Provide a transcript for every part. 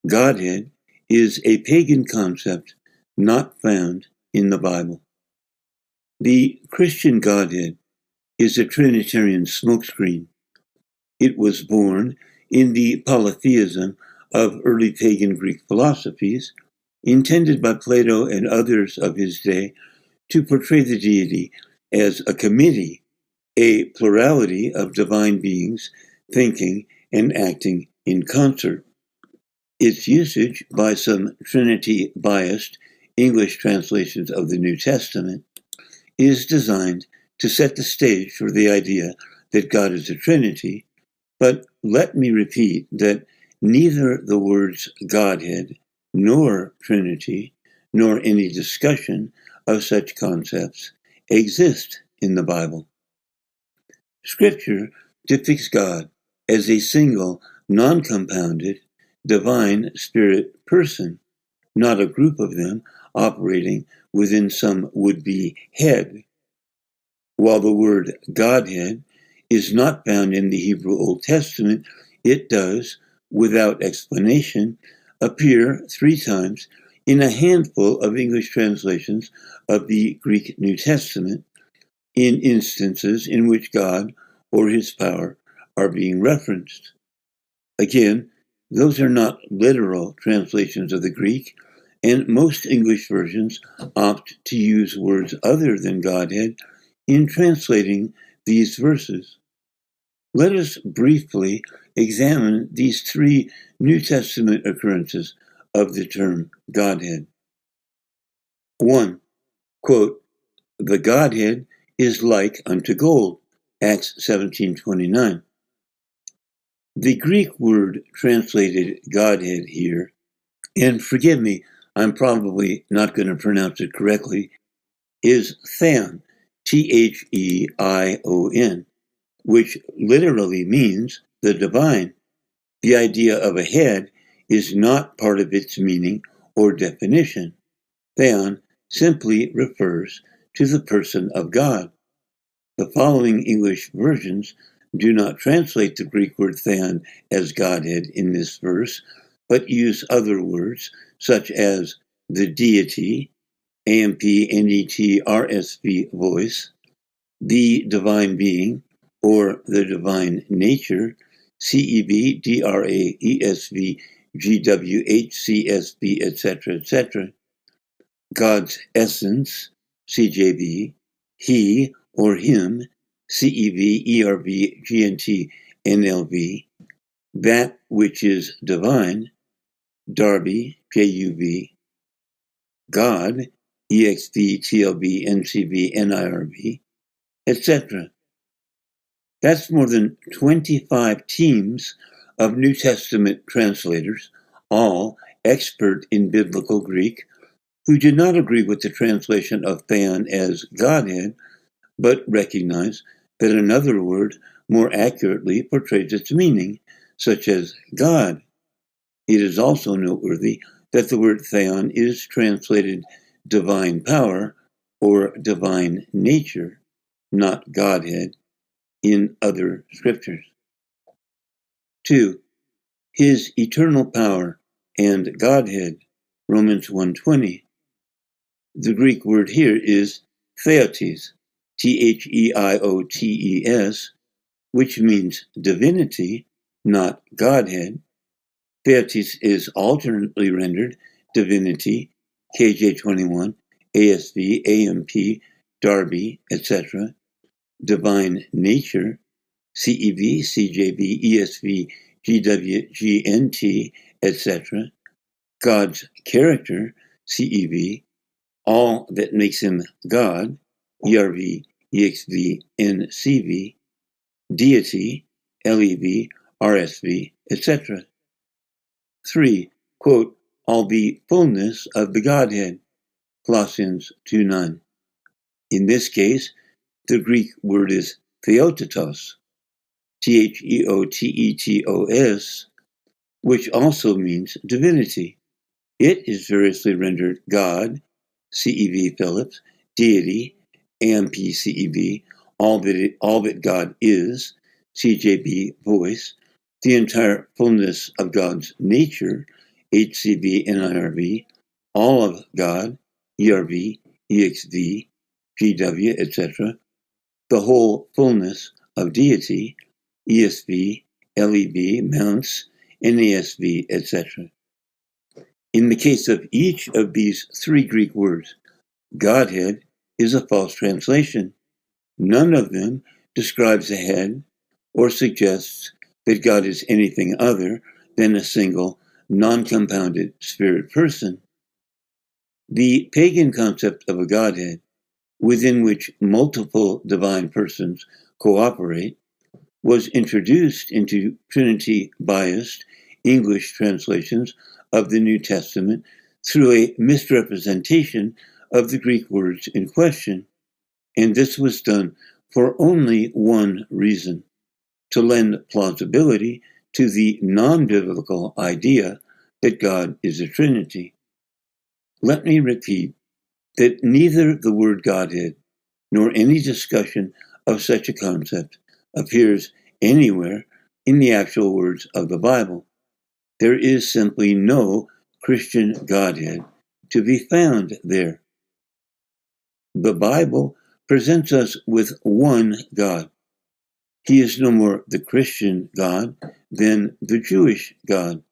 Godhead is a pagan concept not found in the Bible. The Christian Godhead is a Trinitarian smokescreen. It was born in the polytheism of early pagan Greek philosophies, intended by Plato and others of his day to portray the deity as a committee, a plurality of divine beings thinking and acting in concert. Its usage by some trinity-biased English translations of the New Testament is designed to set the stage for the idea that God is a Trinity, but let me repeat that neither the words Godhead nor Trinity, nor any discussion of such concepts exist in the Bible. Scripture depicts God as a single, non-compounded, divine spirit person, not a group of them operating within some would-be head. While the word Godhead is not found in the Hebrew Old Testament, it does, without explanation, appear 3 times in a handful of English translations of the Greek New Testament, in instances in which God or his power are being referenced. Again, those are not literal translations of the Greek, and most English versions opt to use words other than Godhead in translating these verses. Let us briefly examine these 3 New Testament occurrences of the term Godhead. 1. Quote, "The Godhead is like unto gold," Acts 17:29. The Greek word translated Godhead here, and forgive me, I'm probably not going to pronounce it correctly, is theon, T-H-E-I-O-N, which literally means the divine. The idea of a head is not part of its meaning or definition. Theon simply refers to the person of God. The following English versions do not translate the Greek word theon as Godhead in this verse, but use other words such as the deity, AMP-NET-RSV voice, the divine being, or the divine nature, CEV, DRAESV, GWH, CSV, etc., God's essence, CJV, he or him, CEV, ERV, GNT, NLV, that which is divine, Darby, JUV, God, EXV, TLV, NCV, NIRV, etc. That's more than 25 teams of New Testament translators, all expert in biblical Greek, who did not agree with the translation of theon as Godhead, but recognize that another word more accurately portrays its meaning, such as God. It is also noteworthy that the word theon is translated divine power or divine nature, not Godhead, in other scriptures. 2. His eternal power and Godhead, Romans 1:20. The Greek word here is theotes, Theiotes, which means divinity, not Godhead. Theotes is alternately rendered divinity, KJ21, ASV, AMP, Darby, etc., divine nature, CEV, CJV, ESV, GW, GNT, etc., God's character, CEV, all that makes him God, ERV, EXV, NCV, deity, LEV, RSV, etc. 3. Quote, all the fullness of the Godhead, Colossians 2:9. In this case, the Greek word is theotetos, Theotetos, which also means divinity. It is variously rendered God, CEV Phillips, deity, AMP CEV, all that God is, CJB voice, the entire fullness of God's nature, HCV, NIRV, all of God, ERV, EXV, GW, etc., the whole fullness of deity, ESV, LEV, Mounts, NASV, etc. In the case of each of these three Greek words, Godhead is a false translation. None of them describes a head or suggests that God is anything other than a single, non-compounded spirit person. The pagan concept of a Godhead, within which multiple divine persons cooperate, was introduced into trinity-biased English translations of the New Testament through a misrepresentation of the Greek words in question. And this was done for only one reason: to lend plausibility to the non-biblical idea that God is a Trinity. Let me repeat that neither the word Godhead nor any discussion of such a concept appears anywhere in the actual words of the Bible. There is simply no Christian Godhead to be found there. The Bible presents us with one God. He is no more the Christian God than the Jewish God.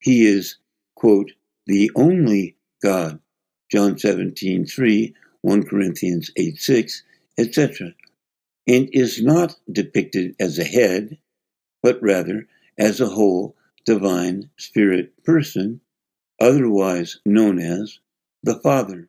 He is, quote, the only God, John 17:3, 1 Corinthians 8:6, etc., and is not depicted as a head, but rather as a whole divine spirit person, otherwise known as the Father.